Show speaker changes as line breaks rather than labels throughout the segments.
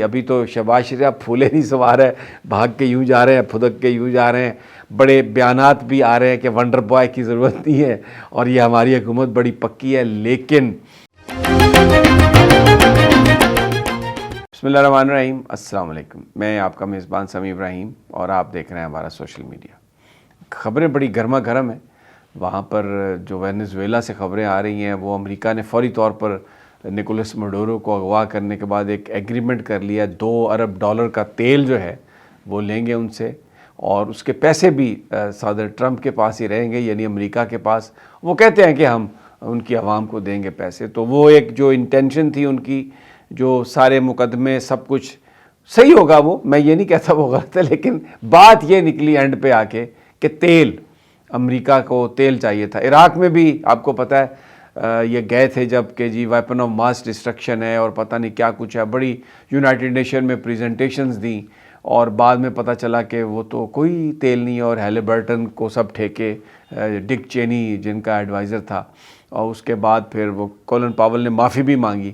ابھی تو شہباز شریف پھولے نہیں سوار ہے، بھاگ کے یوں جا رہے ہیں، پھدک کے یوں جا رہے ہیں، بڑے بیانات بھی آ رہے ہیں کہ ونڈر بوائے کی ضرورت نہیں ہے اور یہ ہماری حکومت بڑی پکی ہے. لیکن بسم اللہ الرحمن الرحیم، السلام علیکم. میں آپ کا میزبان سمیع ابراہیم اور آپ دیکھ رہے ہیں ہمارا سوشل میڈیا. خبریں بڑی گرما گرم ہیں. وہاں پر جو وینزویلا سے خبریں آ رہی ہیں وہ امریکہ نے فوری طور پر نکولس مڈورو کو اغوا کرنے کے بعد ایک ایگریمنٹ کر لیا. $2 ارب کا تیل جو ہے وہ لیں گے ان سے، اور اس کے پیسے بھی صدر ٹرمپ کے پاس ہی رہیں گے، یعنی امریکہ کے پاس. وہ کہتے ہیں کہ ہم ان کی عوام کو دیں گے پیسے. تو وہ ایک جو انٹینشن تھی ان کی، جو سارے مقدمے سب کچھ صحیح ہوگا، وہ میں یہ نہیں کہتا وہ غلط ہے، لیکن بات یہ نکلی اینڈ پہ آ کے کہ تیل، امریکہ کو تیل چاہیے تھا. عراق میں بھی آپ کو پتہ ہے یہ گئے تھے جب کہ جی ویپن آف ماس ڈسٹرکشن ہے اور پتہ نہیں کیا کچھ ہے، بڑی یونائٹڈ نیشن میں پریزنٹیشنز دیں، اور بعد میں پتہ چلا کہ وہ تو کوئی تیل نہیں، اور ہیلی برٹن کو سب ٹھیکے، ڈک چینی جن کا ایڈوائزر تھا، اور اس کے بعد پھر وہ کولن پاول نے معافی بھی مانگی.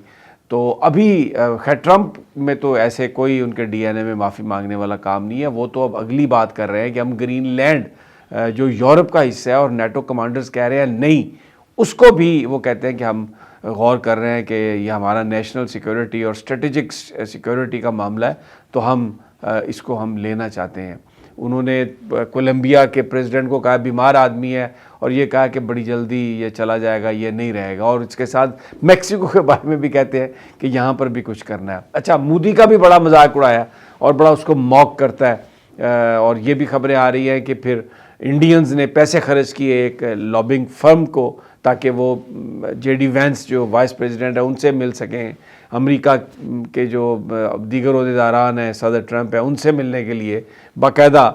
تو ابھی خیر ٹرمپ میں تو ایسے کوئی ان کے ڈی این اے میں معافی مانگنے والا کام نہیں ہے. وہ تو اب اگلی بات کر رہے ہیں کہ ہم گرین لینڈ جو یورپ کا حصہ ہے، اور نیٹو کمانڈرز کہہ رہے ہیں نہیں، اس کو بھی وہ کہتے ہیں کہ ہم غور کر رہے ہیں کہ یہ ہمارا نیشنل سیکیورٹی اور اسٹریٹجک سیکیورٹی کا معاملہ ہے، تو ہم اس کو ہم لینا چاہتے ہیں. انہوں نے کولمبیا کے پریزیڈنٹ کو کہا بیمار آدمی ہے، اور یہ کہا کہ بڑی جلدی یہ چلا جائے گا، یہ نہیں رہے گا. اور اس کے ساتھ میکسیکو کے بارے میں بھی کہتے ہیں کہ یہاں پر بھی کچھ کرنا ہے. اچھا، مودی کا بھی بڑا مذاق اڑایا اور بڑا اس کو موک کرتا ہے. اور یہ بھی خبریں آ رہی ہیں کہ پھر انڈینز نے پیسے خرچ کیے ایک لابنگ فرم کو، تاکہ وہ جے ڈی وینس جو وائس پریزیڈنٹ ہے ان سے مل سکیں. امریکہ کے جو دیگر عہدیداران ہیں، صدر ٹرمپ ہیں، ان سے ملنے کے لیے باقاعدہ.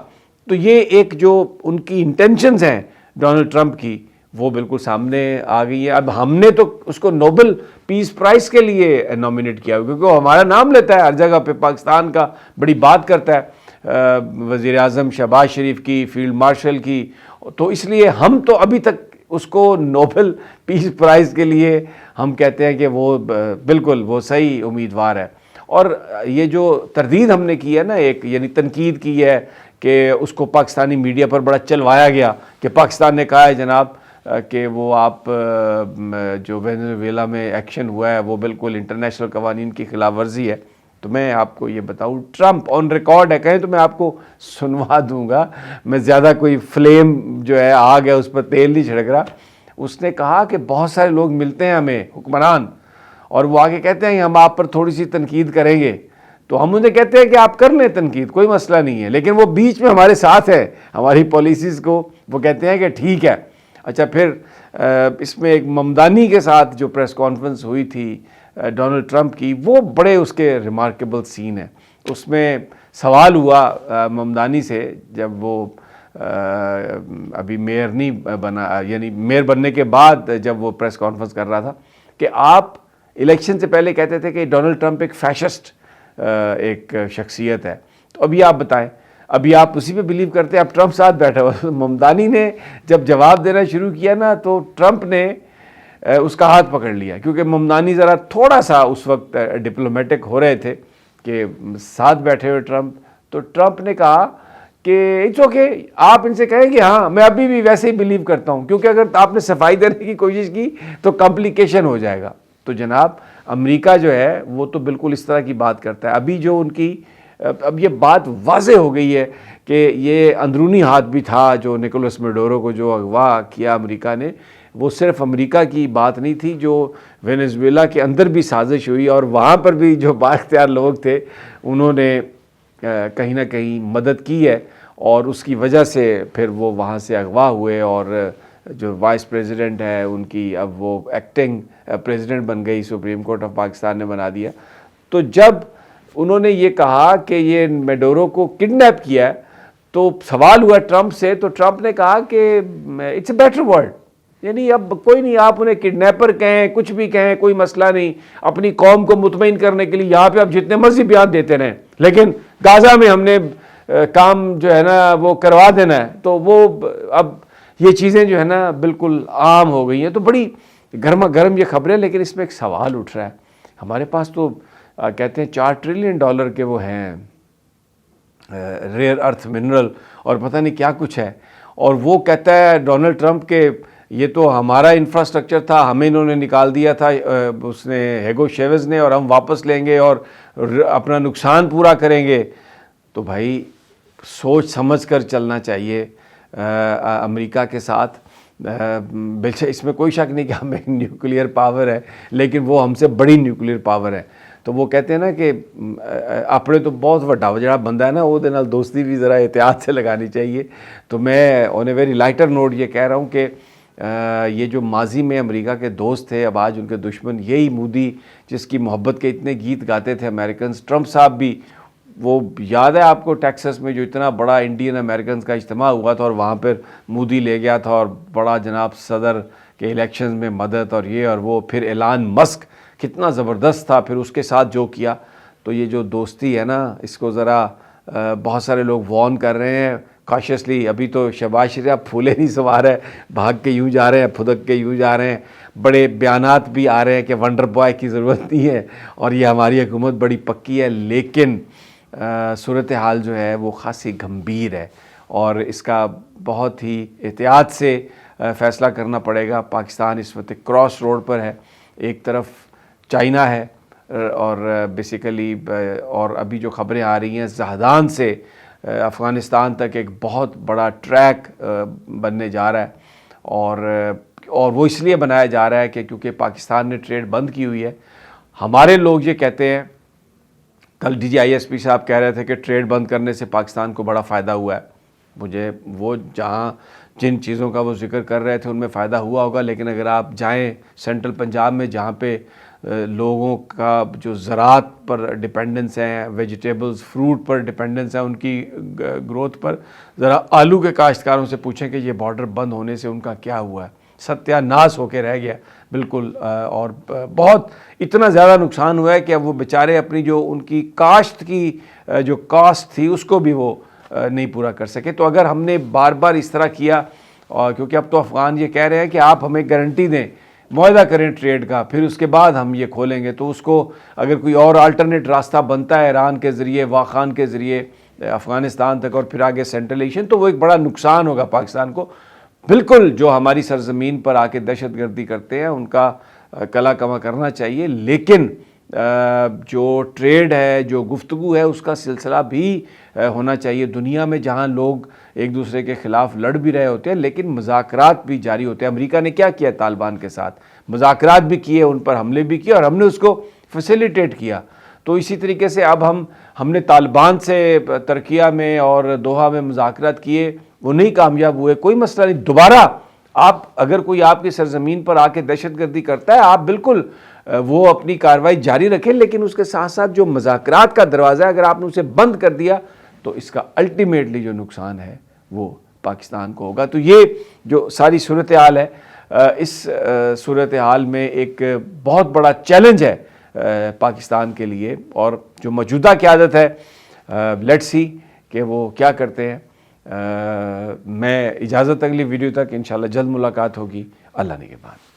تو یہ ایک جو ان کی انٹینشنز ہیں ڈونلڈ ٹرمپ کی، وہ بالکل سامنے آ گئی ہے. اب ہم نے تو اس کو نوبل پیس پرائز کے لیے نامینیٹ کیا، کیونکہ وہ ہمارا نام لیتا ہے ہر جگہ پہ، پاکستان کا بڑی بات کرتا ہے، وزیر اعظم شہباز شریف کی، فیلڈ مارشل کی. تو اس لیے ہم تو ابھی تک اس کو نوبل پیس پرائز کے لیے ہم کہتے ہیں کہ وہ بالکل وہ صحیح امیدوار ہے. اور یہ جو تردید ہم نے کی ہے نا، ایک یعنی تنقید کی ہے کہ اس کو پاکستانی میڈیا پر بڑا چلوایا گیا کہ پاکستان نے کہا ہے جناب کہ وہ آپ جو وینزویلا میں ایکشن ہوا ہے وہ بالکل انٹرنیشنل قوانین کی خلاف ورزی ہے. تو میں آپ کو یہ بتاؤں، ٹرمپ آن ریکارڈ ہے، کہیں تو میں آپ کو سنوا دوں گا، میں زیادہ کوئی فلیم جو ہے آگ ہے اس پر تیل نہیں چھڑک رہا. اس نے کہا کہ بہت سارے لوگ ملتے ہیں ہمیں حکمران، اور وہ آگے کہتے ہیں کہ ہم آپ پر تھوڑی سی تنقید کریں گے، تو ہم انہیں کہتے ہیں کہ آپ کر لیں تنقید، کوئی مسئلہ نہیں ہے، لیکن وہ بیچ میں ہمارے ساتھ ہے ہماری پالیسیز کو، وہ کہتے ہیں کہ ٹھیک ہے. اچھا، پھر اس میں ایک ممدانی کے ساتھ جو پریس کانفرنس ہوئی تھی ڈونلڈ ٹرمپ کی، وہ بڑے اس کے ریمارکیبل سین ہیں. اس میں سوال ہوا ممدانی سے، جب وہ ابھی میئر نہیں بنا، یعنی میئر بننے کے بعد جب وہ پریس کانفرنس کر رہا تھا، کہ آپ الیکشن سے پہلے کہتے تھے کہ ڈونلڈ ٹرمپ ایک فیشسٹ ایک شخصیت ہے، تو ابھی آپ بتائیں، ابھی آپ اسی پہ بلیو کرتے ہیں؟ اب ٹرمپ ساتھ بیٹھا ہوا. ممدانی نے جب جواب دینا شروع کیا نا، تو ٹرمپ نے اس کا ہاتھ پکڑ لیا، کیونکہ ممدانی ذرا تھوڑا سا اس وقت ڈپلومیٹک ہو رہے تھے کہ ساتھ بیٹھے ہوئے ٹرمپ. تو ٹرمپ نے کہا کہ اٹس اوکے، آپ ان سے کہیں کہ ہاں میں ابھی بھی ویسے ہی بلیو کرتا ہوں، کیونکہ اگر آپ نے صفائی دینے کی کوشش کی تو کمپلیکیشن ہو جائے گا. تو جناب امریکہ جو ہے وہ تو بالکل اس طرح کی بات کرتا ہے. ابھی جو ان کی اب یہ بات واضح ہو گئی ہے کہ یہ اندرونی ہاتھ بھی تھا جو نکولس مڈورو کو جو اغوا کیا امریکہ نے، وہ صرف امریکہ کی بات نہیں تھی، جو وینزویلا کے اندر بھی سازش ہوئی، اور وہاں پر بھی جو بااختیار لوگ تھے انہوں نے کہیں نہ کہیں مدد کی ہے، اور اس کی وجہ سے پھر وہ وہاں سے اغوا ہوئے. اور جو وائس پریزیڈنٹ ہے ان کی، اب وہ ایکٹنگ پریزیڈنٹ بن گئی، سپریم کورٹ آف پاکستان نے بنا دیا. تو جب انہوں نے یہ کہا کہ یہ میڈورو کو کڈنیپ کیا ہے، تو سوال ہوا ٹرمپ سے، تو ٹرمپ نے کہا کہ اٹس اے بیٹر ورڈ، یعنی اب کوئی نہیں، آپ انہیں کڈنیپر کہیں، کچھ بھی کہیں، کوئی مسئلہ نہیں. اپنی قوم کو مطمئن کرنے کے لیے یہاں پہ آپ جتنے مرضی بیان دیتے رہیں، لیکن غازہ میں ہم نے کام جو ہے نا وہ کروا دینا ہے. تو وہ اب یہ چیزیں جو ہے نا بالکل عام ہو گئی ہیں. تو بڑی گرما گرم یہ خبریں، لیکن اس میں ایک سوال اٹھ رہا ہے. ہمارے پاس تو کہتے ہیں $4 ٹریلین کے وہ ہیں ریئر ارتھ منرل اور پتہ نہیں کیا کچھ ہے، اور وہ کہتا ہے ڈونلڈ ٹرمپ کہ یہ تو ہمارا انفراسٹرکچر تھا، ہمیں انہوں نے نکال دیا تھا اس نے ہیگو شیوز نے، اور ہم واپس لیں گے اور اپنا نقصان پورا کریں گے۔ تو بھائی سوچ سمجھ کر چلنا چاہیے امریکہ کے ساتھ۔ اس میں کوئی شک نہیں کہ ہم ایک نیوکلیئر پاور ہے، لیکن وہ ہم سے بڑی نیوکلیئر پاور ہے۔ تو وہ کہتے ہیں نا کہ اپنے تو بہت وڈا جڑا بندہ ہے نا وہ دے نال دوستی بھی ذرا احتیاط سے لگانی چاہیے۔ تو میں آن اے ویری لائٹر نوٹ یہ کہہ رہا ہوں کہ یہ جو ماضی میں امریکہ کے دوست تھے اب آج ان کے دشمن، یہی مودی جس کی محبت کے اتنے گیت گاتے تھے امریکنز، ٹرمپ صاحب بھی، وہ یاد ہے آپ کو ٹیکسس میں جو اتنا بڑا انڈین امریکنز کا اجتماع ہوا تھا اور وہاں پر مودی لے گیا تھا اور بڑا جناب صدر کے الیکشنز میں مدد اور یہ اور وہ، پھر ایلان مسک کتنا زبردست تھا، پھر اس کے ساتھ جو کیا۔ تو یہ جو دوستی ہے نا اس کو ذرا بہت سارے لوگ وارن کر رہے ہیں کاشیسلی۔ ابھی تو شہباز شریف پھولے نہیں سوار ہے، بھاگ کے یوں جا رہے ہیں، پھدک کے یوں جا رہے ہیں، بڑے بیانات بھی آ رہے ہیں کہ ونڈر بوائے کی ضرورت نہیں ہے اور یہ ہماری حکومت بڑی پکی ہے، لیکن صورتحال جو ہے وہ خاصی گمبھیر ہے اور اس کا بہت ہی احتیاط سے فیصلہ کرنا پڑے گا۔ پاکستان اس وقت کراس روڈ پر ہے، ایک طرف چائنا ہے اور بیسیکلی اور ابھی جو خبریں آ رہی ہیں زہدان سے افغانستان تک ایک بہت بڑا ٹریک بننے جا رہا ہے، اور وہ اس لیے بنایا جا رہا ہے کہ کیونکہ پاکستان نے ٹریڈ بند کی ہوئی ہے۔ ہمارے لوگ یہ کہتے ہیں، کل D G I S P صاحب کہہ رہے تھے کہ ٹریڈ بند کرنے سے پاکستان کو بڑا فائدہ ہوا ہے۔ مجھے وہ جن چیزوں کا وہ ذکر کر رہے تھے ان میں فائدہ ہوا ہوگا، لیکن اگر آپ جائیں سینٹرل پنجاب میں جہاں پہ لوگوں کا جو زراعت پر ڈیپینڈنس ہے، ویجیٹیبلز فروٹ پر ڈیپینڈنس ہے ان کی گروتھ پر، ذرا آلو کے کاشتکاروں سے پوچھیں کہ یہ بارڈر بند ہونے سے ان کا کیا ہوا ہے۔ ستیہ ناس ہو کے رہ گیا بالکل، اور بہت اتنا زیادہ نقصان ہوا ہے کہ اب وہ بیچارے اپنی جو ان کی کاشت کی جو کاسٹ تھی اس کو بھی وہ نہیں پورا کر سکے۔ تو اگر ہم نے بار بار اس طرح کیا، اور کیونکہ اب تو افغان یہ کہہ رہے ہیں کہ آپ ہمیں گارنٹی دیں، معاہدہ کریں ٹریڈ کا، پھر اس کے بعد ہم یہ کھولیں گے، تو اس کو اگر کوئی اور آلٹرنیٹ راستہ بنتا ہے ایران کے ذریعے، واخان کے ذریعے افغانستان تک اور پھر آگے سینٹرل ایشین، تو وہ ایک بڑا نقصان ہوگا پاکستان کو۔ بالکل جو ہماری سرزمین پر آ کے دہشت گردی کرتے ہیں ان کا کلا کما کرنا چاہیے، لیکن جو ٹریڈ ہے، جو گفتگو ہے، اس کا سلسلہ بھی ہونا چاہیے دنیا میں، جہاں لوگ ایک دوسرے کے خلاف لڑ بھی رہے ہوتے ہیں لیکن مذاکرات بھی جاری ہوتے ہیں۔ امریکہ نے کیا کیا طالبان کے ساتھ؟ مذاکرات بھی کیے، ان پر حملے بھی کیے اور ہم نے اس کو فیسیلیٹیٹ کیا۔ تو اسی طریقے سے اب ہم نے طالبان سے ترکیہ میں اور دوحہ میں مذاکرات کیے، وہ نہیں کامیاب ہوئے، کوئی مسئلہ نہیں۔ دوبارہ آپ اگر کوئی آپ کی سرزمین پر آ کے دہشت گردی کرتا ہے، آپ بالکل وہ اپنی کارروائی جاری رکھیں، لیکن اس کے ساتھ ساتھ جو مذاکرات کا دروازہ ہے اگر آپ نے اسے بند کر دیا تو اس کا الٹیمیٹلی جو نقصان ہے وہ پاکستان کو ہوگا۔ تو یہ جو ساری صورتحال ہے، اس صورتحال میں ایک بہت بڑا چیلنج ہے پاکستان کے لیے، اور جو موجودہ قیادت ہے لیٹس سی کہ وہ کیا کرتے ہیں۔ میں اجازت اگلی ویڈیو تک، انشاءاللہ جلد ملاقات ہوگی، اللہ نگہبان۔